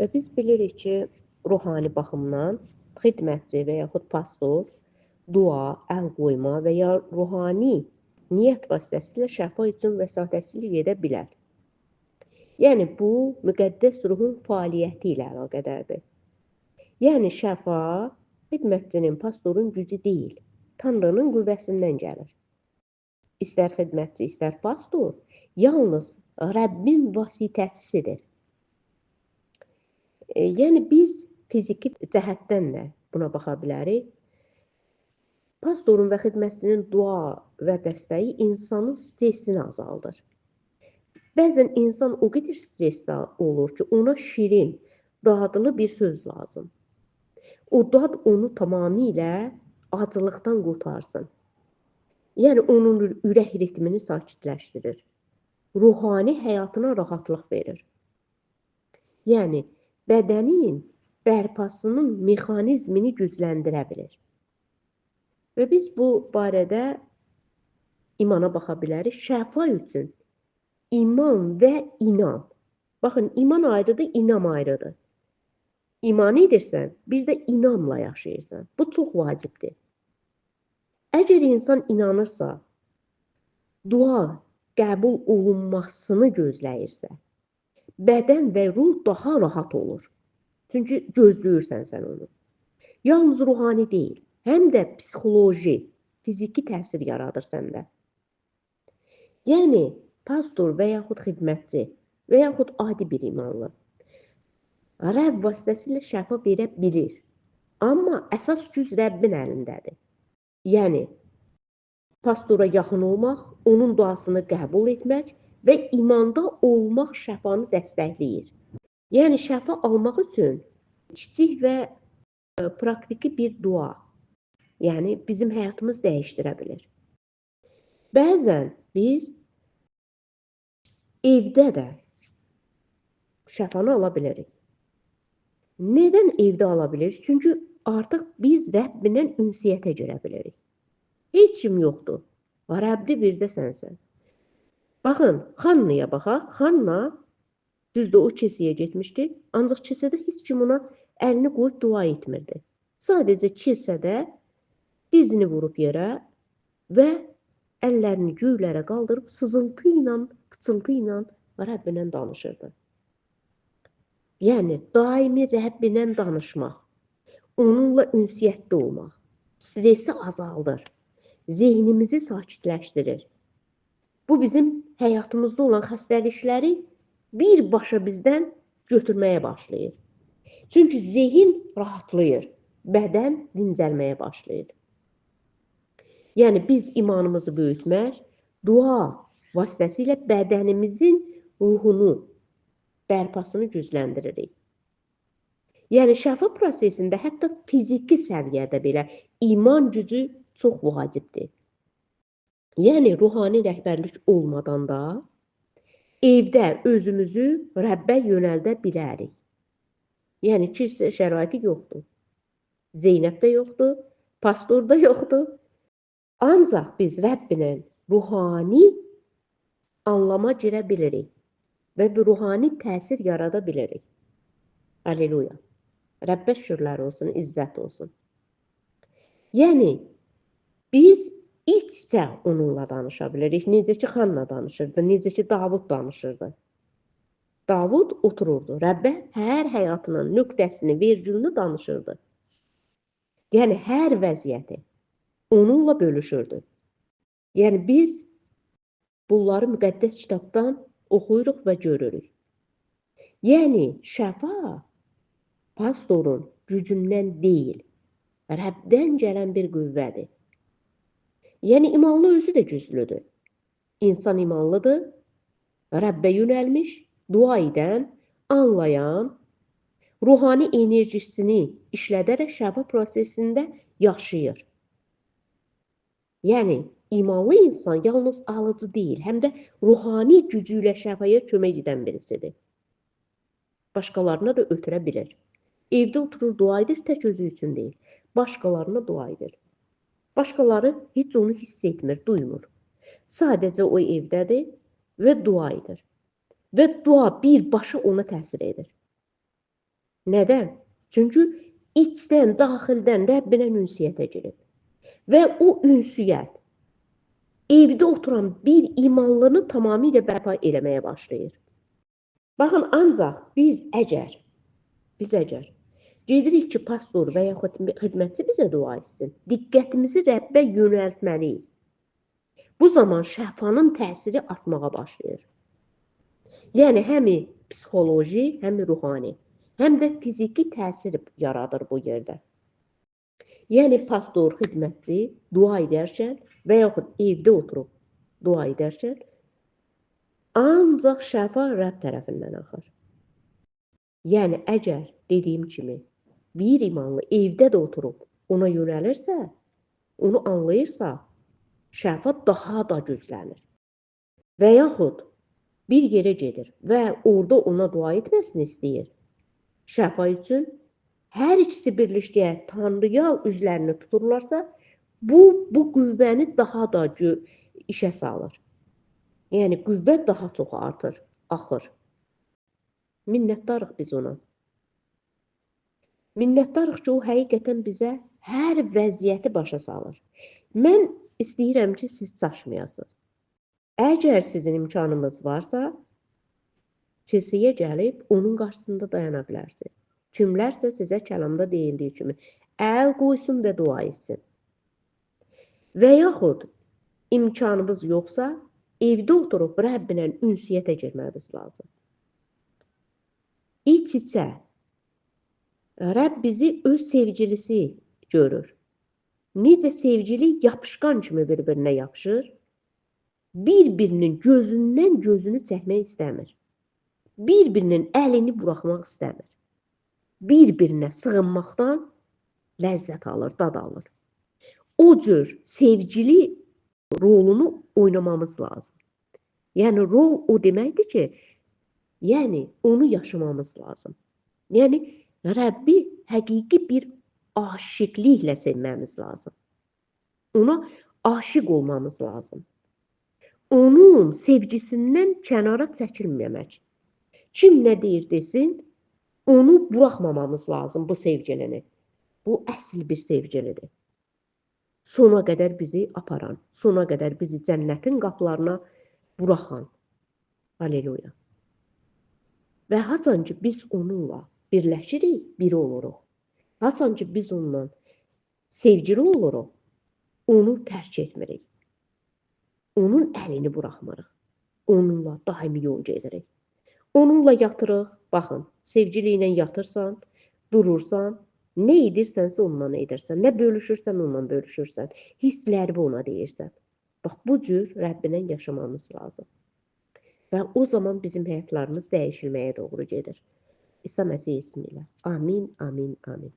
Və biz bilirik ki, ruhani baxımdan xidmətçi və yaxud pastor dua, əl qoyma və ya ruhani niyyət vasitəsilə şəfa üçün vəsatəçilik edə bilər. Yəni, bu, müqəddəs ruhun fəaliyyəti ilə əlaqədardır. Yəni, şəfa xidmətçinin, pastorun gücü deyil, Tanrının qüvvəsindən gəlir. İstər xidmətçi, istər pastor, yalnız Rəbbin vasitəçisidir. Yəni, biz fiziki cəhətdən də buna baxa bilərik. Pastorun və xidmətçinin dua və dəstəyi insanın stressini azaldır. Bəzən insan o qədər stressdə olur ki, ona şirin, dadlı bir söz lazım. O dad onu tamamilə acılıqdan qurtarsın. Yəni, onun ürək ritmini sakitləşdirir. Ruhani həyatına rahatlıq verir. Yəni, bədənin bərpasının mexanizmini gücləndirə bilir. Və biz bu barədə imana baxa bilərik. Şəfa üçün iman və inam. Baxın, iman ayrıdır, inam ayrıdır. İman edirsən, bir də inamla yaşayırsan. Bu çox vacibdir. Əgər insan inanırsa, dua qəbul olunmasını gözləyirsə, bədən və ruh daha rahat olur. Çünki gözləyirsən sən onu. Yalnız ruhani deyil, həm də psixoloji, fiziki təsir yaradır səndə. Yəni, pastor və yaxud xidmətçi və yaxud adi bir imanlı Rəbb vasitəsilə şəfa verə bilir. Amma əsas güc Rəbbin əlindədir. Yəni, pastora yaxın olmaq, onun duasını qəbul etmək və imanda olmaq şəfanı dəstəkləyir. Yəni, şəfa almaq üçün kiçik və praktiki bir dua, yəni bizim həyatımız dəyişdirə bilir. Bəzən biz evdə də şəfanı ala bilirik. Nədən evdə ala bilirik? Çünki artıq biz Rəbbindən ünsiyyətə girə bilirik. Heç kim yoxdur. Rəbbi birdə sənsən. Baxın, Xannaya baxaq. Xanna düzdür o kilsəyə getmişdi. Ancaq kilsədə heç kim ona əlini qoyub dua etmirdi. Sadəcə kilsədə dizini vurub yerə və əllərini göylərə qaldırıb sızıltı ilə, qıçıltı ilə Rəbbilə danışırdı. Yəni, daimi Rəbbilə danışmaq, onunla ünsiyyətdə olmaq, stresi azaldır, zehnimizi sakitləşdirir. Bu bizim həyatımızda olan xəstəlikləri birbaşa bizdən götürməyə başlayır. Çünki zehin rahatlayır, bədən dincəlməyə başlayır. Yəni, biz imanımızı böyütmək, dua vasitəsilə bədənimizin ruhunu, bərpasını gücləndiririk. Yəni, şəfa prosesində hətta fiziki səviyyədə belə iman gücü çox vacibdir. Yəni, ruhani rəhbərlik olmadan da evdə özümüzü Rəbbə yönəldə bilərik. Yəni, kilsə şəraiti yoxdur. Zeynəb də yoxdur, pastor da yoxdur. Ancaq biz Rəbbinə ruhani anlama girə bilirik və bir ruhani təsir yarada bilirik. Aleluya. Rəbbə şükürlər olsun, izzət olsun. Yəni, biz iç-içə onunla danışa bilirik. Necə ki, Xanna danışırdı, necə ki, Davud danışırdı. Davud otururdu, Rəbbə hər həyatının nöqtəsini, vergülünü danışırdı. Yəni, hər vəziyyəti onunla bölüşürdü. Yəni, biz bunları müqəddəs kitabdan oxuyuruq və görürük. Yəni, şəfa pastorun gücündən deyil, Rəbdən gələn bir qüvvədir. Yəni, imanlı özü də güclüdür. İnsan imanlıdır, Rəbbə yönəlmiş, dua edən, anlayan, ruhani enerjisini işlədərək şəfa prosesində yaşayır. Yəni, imanlı insan yalnız alıcı deyil, həm də ruhani gücü ilə şəfaya kömək edən birisidir. Başqalarına da ötürə bilir. Evdə oturur, dua edir, tək özü üçün deyil. Başqalarına dua edir. Başqaları heç onu hiss etmir, duymur. Sadəcə o evdədir və dua edir. Və dua birbaşa ona təsir edir. Nədən? Çünki içdən, daxildən Rəbbinə ünsiyyətə girib. Və o ünsiyyət evdə oturan bir imanlını tamamilə bərpa eləməyə başlayır. Baxın, ancaq biz əgər gedirik ki, pastor və yaxud xidmətçi bizə dua etsin, diqqətimizi Rəbbə yönəltməliyik. Bu zaman şəfanın təsiri artmağa başlayır. Yəni, həm psixoloji, həm ruhani, həm də fiziki təsir yaradır bu yerdə. Yəni, pastor, xidmətçi dua edərkən və yaxud evdə oturub dua edərkən ancaq şəfa Rəbb tərəfindən axır. Yəni, əgər dediyim kimi bir imanlı evdə də oturub ona yönəlirsə, onu anlayırsa, şəfa daha da güclənir. Və yaxud bir yerə gedir və orada ona dua etməsini istəyir. Şəfa üçün hər ikisi birlikdə Tanrıya üzlərini tuturlarsa, bu qüvvəni daha da işə salır. Yəni, qüvvə daha çox artır, axır. Minnətdarıq biz ona. Minnətdarıq ki, o həqiqətən bizə hər vəziyyəti başa salır. Mən istəyirəm ki, siz çaşmayasınız. Əgər sizin imkanınız varsa, kilsəyə gəlib onun qarşısında dayana bilərsiniz. Kimlərsə sizə kəlamda deyildiyi kimi əl qoysun və dua etsin. Və yaxud imkanınız yoxsa, evdə oturub Rəbbinə ünsiyyətə girməniz lazım. İç-içə Rəbb bizi öz sevgilisi görür. Necə sevgili yapışqan kimi bir-birinə yapışır, bir-birinin gözündən gözünü çəkmək istəmir. Bir-birinin əlini buraxmaq istəmir. Bir-birinə sığınmaqdan ləzzət alır, dad alır. O cür sevgili rolunu oynamamız lazım. Yəni, rol o deməkdir ki, yəni, onu yaşamamız lazım. Yəni, Rəbbi həqiqi bir aşiqliklə sevməmiz lazım. Ona aşiq olmamız lazım. Onun sevgisindən kənara çəkilməmək. Kim nə deyir desin, onu buraxmamamız lazım, bu sevgilini. Bu əsl bir sevgilidir. Sona qədər bizi aparan, sona qədər bizi cənnətin qapılarına buraxan. Aleluya. Və haçan ki, biz onunla birləşirik, biri oluruq. Haçan ki, biz onunla sevgili oluruq, onu tərk etmirik. Onun əlini buraxmırıq. Onunla daimi yol gedirik. Onunla yatırıq. Baxın, sevgili ilə yatırsan, durursan, nə edirsənsə onunla edirsən. Nə bölüşürsən, onunla bölüşürsən. Hissləri ona deyirsən. Bax, bu cür Rəbbinə yaşamamız lazım. Və o zaman bizim həyatlarımız dəyişilməyə doğru gedir. İsa Məsih ismilə. Amin, amin, amin.